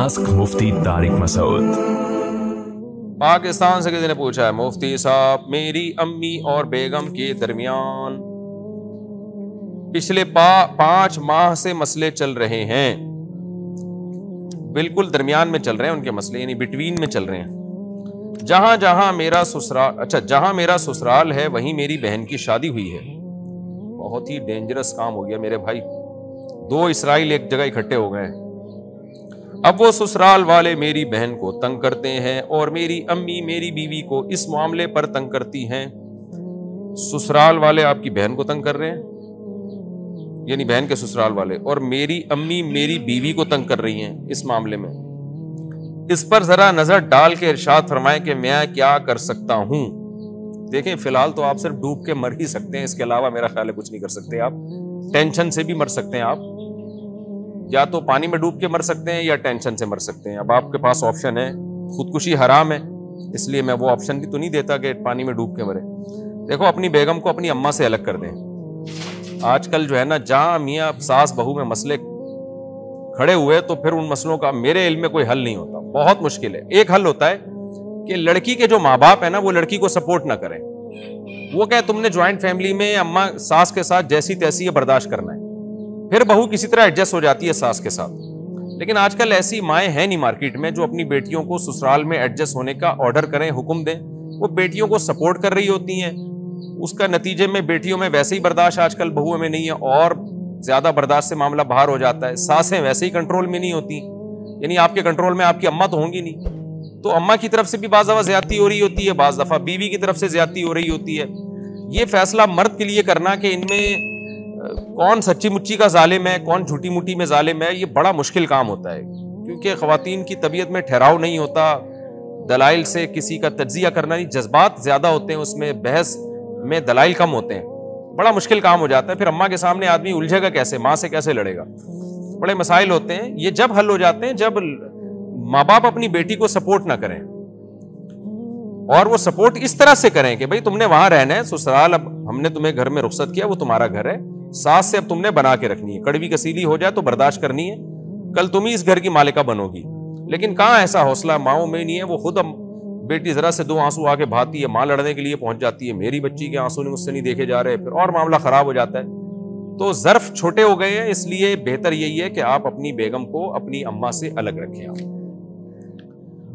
Ask मुफ्ती तारिक मसूद। पाकिस्तान से किसी ने पूछा है, मुफ्ती साहब मेरी अम्मी और बेगम के दरमियान पिछले 5 माह से मसले चल रहे हैं। बिल्कुल दरमियान में चल रहे हैं उनके मसले, यानी बिटवीन में चल रहे हैं। जहां मेरा ससुराल है वहीं मेरी बहन की शादी हुई है। बहुत ही डेंजरस काम हो गया मेरे भाई, 2 इसराइल एक जगह इकट्ठे हो गए हैं। अब वो ससुराल वाले मेरी बहन को तंग करते हैं और मेरी अम्मी मेरी बीवी को इस मामले पर तंग करती हैं। ससुराल वाले आपकी बहन को तंग कर रहे हैं, यानी बहन के ससुराल वाले, और मेरी अम्मी मेरी बीवी को तंग कर रही हैं इस मामले में। इस पर जरा नजर डाल के इरशाद फरमाएं कि मैं क्या कर सकता हूं। देखें, फिलहाल तो आप सिर्फ डूब के मर ही सकते हैं, इसके अलावा मेरा ख्याल है कुछ नहीं कर सकते आप। टेंशन से भी मर सकते हैं आप, या तो पानी में डूब के मर सकते हैं या टेंशन से मर सकते हैं। अब आपके पास ऑप्शन है, खुदकुशी हराम है, इसलिए मैं वो ऑप्शन भी तो नहीं देता कि पानी में डूब के मरे। देखो, अपनी बेगम को अपनी अम्मा से अलग कर दें। आजकल जो है ना, जहां मियाँ सास बहू में मसले खड़े हुए तो फिर उन मसलों का मेरे इल्म में कोई हल नहीं होता, बहुत मुश्किल है। एक हल होता है कि लड़की के जो माँ बाप है ना, वो लड़की को सपोर्ट ना करें। वो कहे तुमने ज्वाइंट फैमिली में अम्मा सास के साथ जैसी तैसी ये बर्दाश्त करना है, फिर बहू किसी तरह एडजस्ट हो जाती है सास के साथ। लेकिन आजकल ऐसी माएँ हैं नहीं मार्केट में जो अपनी बेटियों को ससुराल में एडजस्ट होने का ऑर्डर करें, हुक्म दें। वो बेटियों को सपोर्ट कर रही होती हैं, उसका नतीजे में बेटियों में वैसे ही बर्दाश्त आजकल बहुओं में नहीं है, और ज्यादा बर्दाश्त से मामला बाहर हो जाता है। सासें वैसे ही कंट्रोल में नहीं होती, यानी आपके कंट्रोल में आपकी अम्मा तो होंगी नहीं, तो अम्मा की तरफ से भी बाज़ दफा ज्यादती हो रही होती है, बाज़ दफा बीवी की तरफ से ज्यादती हो रही होती है। ये फैसला मर्द के लिए करना कि इनमें कौन सच्ची मुच्ची का जालिम है, कौन झूठी मुट्ठी में जालिम है, ये बड़ा मुश्किल काम होता है, क्योंकि ख्वातीन की तबीयत में ठहराव नहीं होता। दलाइल से किसी का तज्जिया करना नहीं, जज्बात ज्यादा होते हैं उसमें, बहस में दलाइल कम होते हैं, बड़ा मुश्किल काम हो जाता है। फिर अम्मा के सामने आदमी उलझेगा कैसे, माँ से कैसे लड़ेगा, बड़े मसाइल होते हैं। ये जब हल हो जाते हैं जब माँ बाप अपनी बेटी को सपोर्ट ना करें, और वो सपोर्ट इस तरह से करें कि भाई तुमने वहां रहना है, ससुराल अब हमने तुम्हें घर में रुखसत किया, वो तुम्हारा घर है, सास से अब तुमने बना के रखनी है, कड़वी कसीली हो जाए तो बर्दाश्त करनी है, कल तुम ही इस घर की मालिका बनोगी। लेकिन कहाँ ऐसा हौसला माओ में नहीं है। वो खुद बेटी जरा से 2 आंसू आके भाती है, माँ लड़ने के लिए पहुंच जाती है, मेरी बच्ची के आंसू मुझसे नहीं देखे जा रहे, फिर और मामला खराब हो जाता है। तो ज़र्फ छोटे हो गए हैं, इसलिए बेहतर यही है कि आप अपनी बेगम को अपनी अम्मा से अलग रखें आप।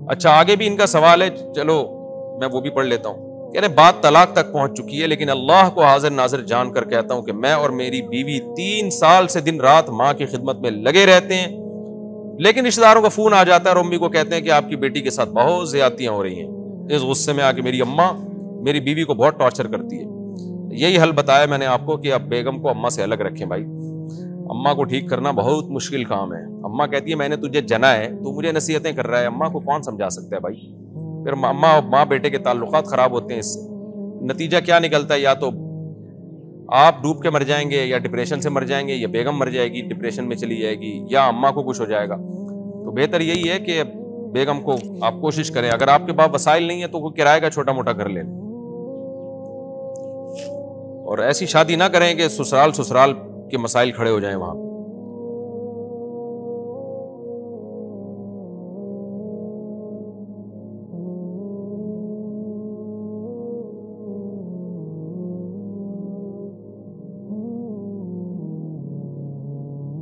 अच्छा, आगे भी इनका सवाल है, चलो मैं वो भी पढ़ लेता हूँ। कह रहे बात तलाक तक पहुंच चुकी है, लेकिन अल्लाह को हाजिर नाजिर जान कर कहता हूं कि मैं और मेरी बीवी 3 साल से दिन रात माँ की खिदमत में लगे रहते हैं, लेकिन रिश्तेदारों का फोन आ जाता है और अम्मी को कहते हैं कि आपकी बेटी के साथ बहुत ज्यादतियां हो रही हैं। इस गुस्से में आके मेरी अम्मा मेरी बीवी को बहुत टॉर्चर करती है। यही हल बताया मैंने आपको कि आप बेगम को अम्मा से अलग रखें। भाई, अम्मा को ठीक करना बहुत मुश्किल काम है। अम्मा कहती है मैंने तुझे जना है, तू मुझे नसीहतें कर रहा है, अम्मा को कौन समझा सकता है भाई। फिर अम्मा और माँ बेटे के ताल्लुकात खराब होते हैं। इससे नतीजा क्या निकलता है, या तो आप डूब के मर जाएंगे, या डिप्रेशन से मर जाएंगे, या बेगम मर जाएगी, डिप्रेशन में चली जाएगी, या अम्मा को कुछ हो जाएगा। तो बेहतर यही है कि बेगम को आप कोशिश करें, अगर आपके पास वसाइल नहीं है तो कोई किराए का छोटा मोटा घर ले लें, और ऐसी शादी ना करें कि ससुराल के मसाइल खड़े हो जाएं वहां।